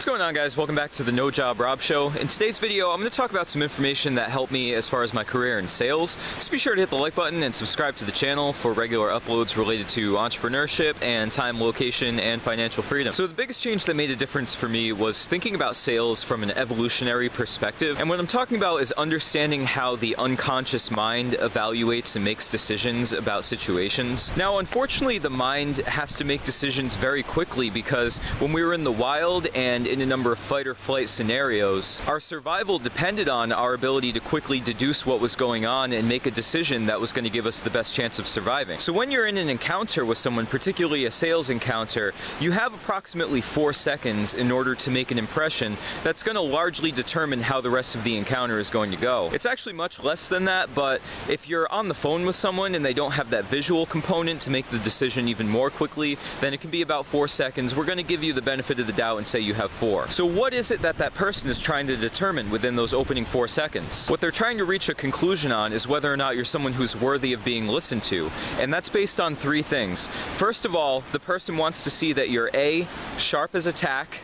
going on, guys? Welcome back to the No Job Rob Show. In today's video, I'm going to talk about some information that helped me as far as my career in sales. Just be sure to hit the like button and subscribe to the channel for regular uploads related to entrepreneurship and time, location, and financial freedom. So the biggest change that made a difference for me was thinking about sales from an evolutionary perspective. And what I'm talking about is understanding how the unconscious mind evaluates and makes decisions about situations. Now, unfortunately, the mind has to make decisions very quickly because when we were in the wild and in a number of fight or flight scenarios, our survival depended on our ability to quickly deduce what was going on and make a decision that was going to give us the best chance of surviving. So when you're in an encounter with someone, particularly a sales encounter, you have approximately 4 seconds in order to make an impression that's going to largely determine how the rest of the encounter is going to go. It's actually much less than that, but if you're on the phone with someone and they don't have that visual component to make the decision even more quickly, then it can be about 4 seconds. We're going to give you the benefit of the doubt and say you have 4. So what is it that that person is trying to determine within those opening 4 seconds? What they're trying to reach a conclusion on is whether or not you're someone who's worthy of being listened to. And that's based on 3 things. First of all, the person wants to see that you're A, sharp as a tack,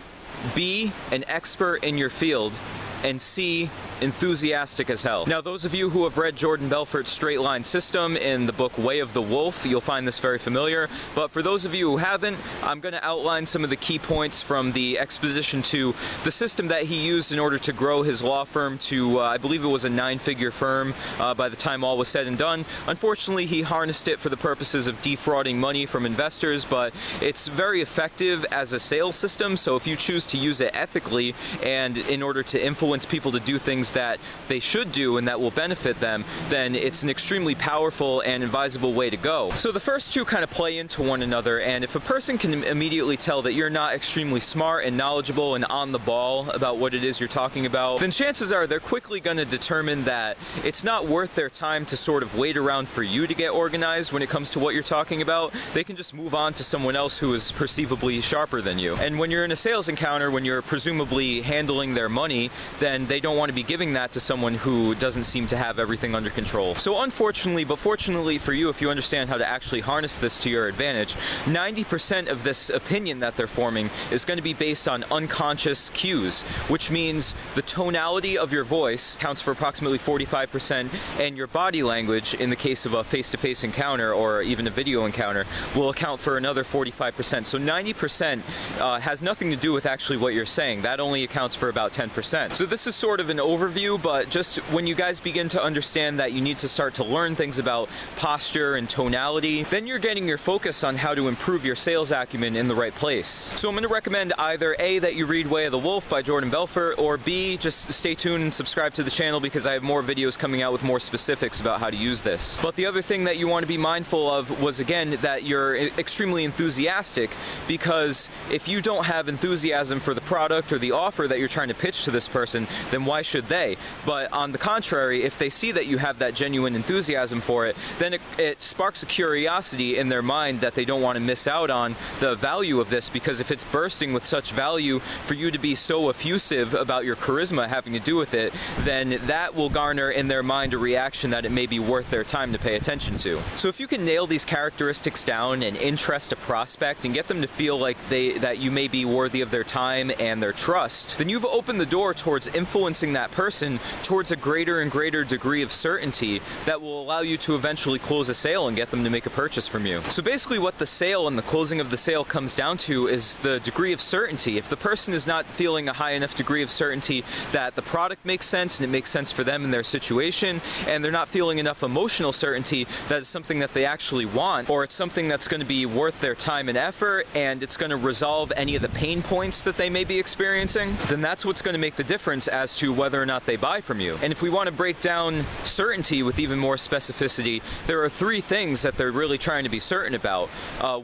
B, an expert in your field, and C, enthusiastic as hell. Now, those of you who have read Jordan Belfort's straight line system in the book Way of the Wolf, you'll find this very familiar. But for those of you who haven't, I'm going to outline some of the key points from the exposition to the system that he used in order to grow his law firm to, I believe it was a 9-figure firm by the time all was said and done. Unfortunately, he harnessed it for the purposes of defrauding money from investors, but it's very effective as a sales system. So if you choose to use it ethically and in order to influence people to do things that they should do and that will benefit them, then it's an extremely powerful and advisable way to go. So the first two kind of play into one another, and if a person can immediately tell that you're not extremely smart and knowledgeable and on the ball about what it is you're talking about, then chances are they're quickly going to determine that it's not worth their time to sort of wait around for you to get organized when it comes to what you're talking about. They can just move on to someone else who is perceivably sharper than you. And when you're in a sales encounter, when you're presumably handling their money, then they don't want to be giving that to someone who doesn't seem to have everything under control. So unfortunately, but fortunately for you, if you understand how to actually harness this to your advantage, 90% of this opinion that they're forming is going to be based on unconscious cues, which means the tonality of your voice counts for approximately 45%, and your body language, in the case of a face-to-face encounter or even a video encounter, will account for another 45%. So 90% has nothing to do with actually what you're saying. That only accounts for about 10%. So this is sort of an overview, but just when you guys begin to understand that you need to start to learn things about posture and tonality, then you're getting your focus on how to improve your sales acumen in the right place. So I'm going to recommend either A, that you read Way of the Wolf by Jordan Belfort, or B, just stay tuned and subscribe to the channel because I have more videos coming out with more specifics about how to use this. But the other thing that you want to be mindful of was, again, that you're extremely enthusiastic, because if you don't have enthusiasm for the product or the offer that you're trying to pitch to this person, then why should they? But on the contrary, if they see that you have that genuine enthusiasm for it, then it sparks a curiosity in their mind that they don't want to miss out on the value of this, because if it's bursting with such value, for you to be so effusive about your charisma having to do with it, then that will garner in their mind a reaction that it may be worth their time to pay attention to. So if you can nail these characteristics down and interest a prospect and get them to feel like that you may be worthy of their time and their trust, then you've opened the door towards influencing that person towards a greater and greater degree of certainty that will allow you to eventually close a sale and get them to make a purchase from you. So basically what the sale and the closing of the sale comes down to is the degree of certainty. If the person is not feeling a high enough degree of certainty that the product makes sense and it makes sense for them in their situation, and they're not feeling enough emotional certainty that it's something that they actually want, or it's something that's going to be worth their time and effort and it's going to resolve any of the pain points that they may be experiencing, then that's what's going to make the difference as to whether or not they buy from you. And if we want to break down certainty with even more specificity, there are 3 things that they're really trying to be certain about.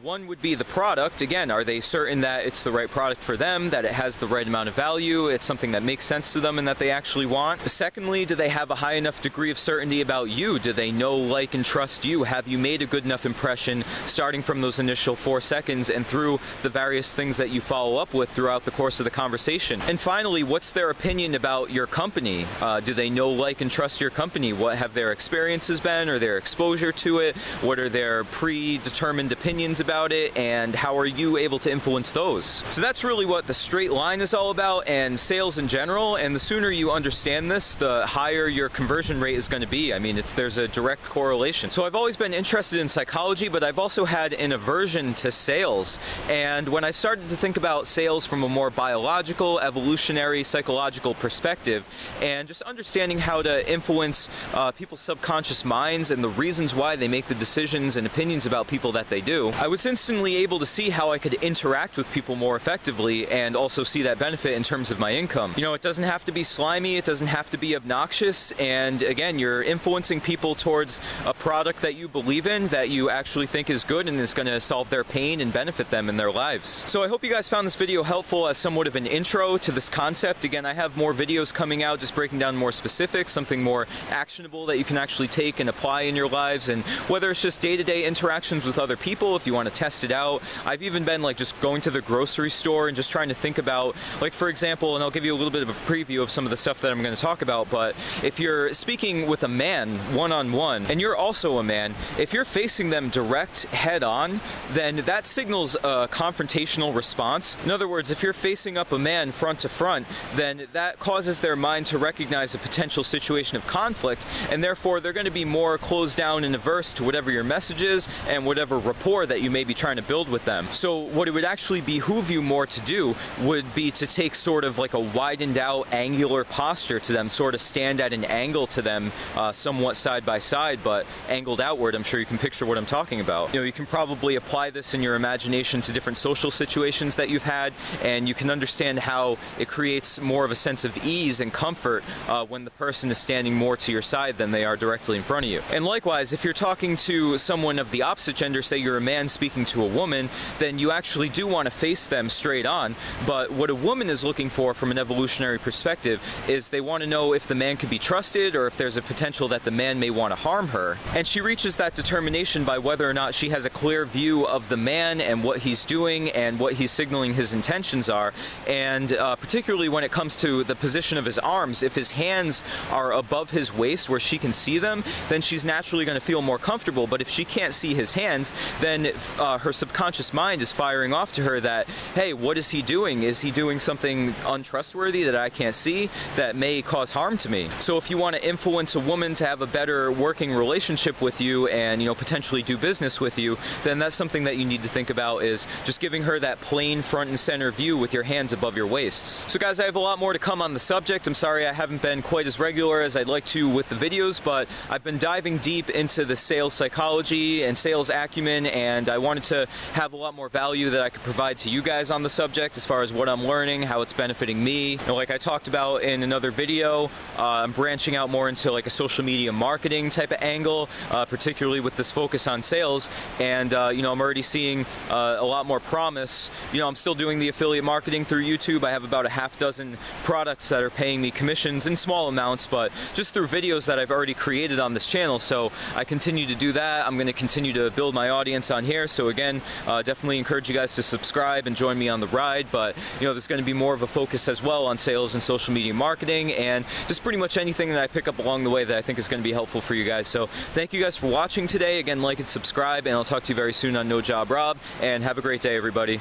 One would be the product. Again, are they certain that it's the right product for them, that it has the right amount of value, it's something that makes sense to them and that they actually want? Secondly, do they have a high enough degree of certainty about you? Do they know, like, and trust you? Have you made a good enough impression starting from those initial 4 seconds and through the various things that you follow up with throughout the course of the conversation? And finally, what's their opinion about your company? company? Do they know, like, and trust your company? What have their experiences been, or their exposure to it? What are their predetermined opinions about it, and how are you able to influence those? So that's really what the straight line is all about, and sales in general. And the sooner you understand this, the higher your conversion rate is going to be. I mean, there's a direct correlation. So I've always been interested in psychology, but I've also had an aversion to sales. And when I started to think about sales from a more biological, evolutionary, psychological perspective, and just understanding how to influence people's subconscious minds and the reasons why they make the decisions and opinions about people that they do, I was instantly able to see how I could interact with people more effectively and also see that benefit in terms of my income. You know, it doesn't have to be slimy, it doesn't have to be obnoxious, and again, you're influencing people towards a product that you believe in, that you actually think is good and is going to solve their pain and benefit them in their lives. So I hope you guys found this video helpful as somewhat of an intro to this concept. Again, I have more videos coming out just breaking down more specifics, something more actionable that you can actually take and apply in your lives, and whether it's just day-to-day interactions with other people, if you want to test it out. I've even been like just going to the grocery store and just trying to think about, like, for example, and I'll give you a little bit of a preview of some of the stuff that I'm going to talk about, but if you're speaking with a man one-on-one and you're also a man, if you're facing them direct head-on, then that signals a confrontational response. In other words, if you're facing up a man front to front, then that causes their mind to recognize a potential situation of conflict, and therefore they're going to be more closed down and averse to whatever your message is and whatever rapport that you may be trying to build with them. So what it would actually behoove you more to do would be to take sort of like a widened out angular posture to them, sort of stand at an angle to them, somewhat side by side, but angled outward. I'm sure you can picture what I'm talking about. You know, you can probably apply this in your imagination to different social situations that you've had, and you can understand how it creates more of a sense of ease and comfort when the person is standing more to your side than they are directly in front of you. And likewise, if you're talking to someone of the opposite gender, say you're a man speaking to a woman, then you actually do want to face them straight on. But what a woman is looking for from an evolutionary perspective is they want to know if the man can be trusted, or if there's a potential that the man may want to harm her. And she reaches that determination by whether or not she has a clear view of the man and what he's doing and what he's signaling his intentions are. And particularly when it comes to the position of his arms, if his hands are above his waist where she can see them, then she's naturally going to feel more comfortable. But if she can't see his hands, then her subconscious mind is firing off to her that, hey, what is he doing? Is he doing something untrustworthy that I can't see that may cause harm to me? So if you want to influence a woman to have a better working relationship with you and, you know, potentially do business with you, then that's something that you need to think about, is just giving her that plain front and center view with your hands above your waists. So guys, I have a lot more to come on the subject. I'm sorry I haven't been quite as regular as I'd like to with the videos, but I've been diving deep into the sales psychology and sales acumen, and I wanted to have a lot more value that I could provide to you guys on the subject as far as what I'm learning, how it's benefiting me. You know, like I talked about in another video, I'm branching out more into like a social media marketing type of angle, particularly with this focus on sales, and you know, I'm already seeing a lot more promise. You know, I'm still doing the affiliate marketing through YouTube. I have about a half dozen products that are paying me commissions in small amounts, but just through videos that I've already created on this channel. So I continue to do that. I'm going to continue to build my audience on here. So again, definitely encourage you guys to subscribe and join me on the ride. But you know, there's going to be more of a focus as well on sales and social media marketing, and just pretty much anything that I pick up along the way that I think is going to be helpful for you guys. So thank you guys for watching today. Again, like and subscribe, and I'll talk to you very soon on No Job Rob, and have a great day, everybody.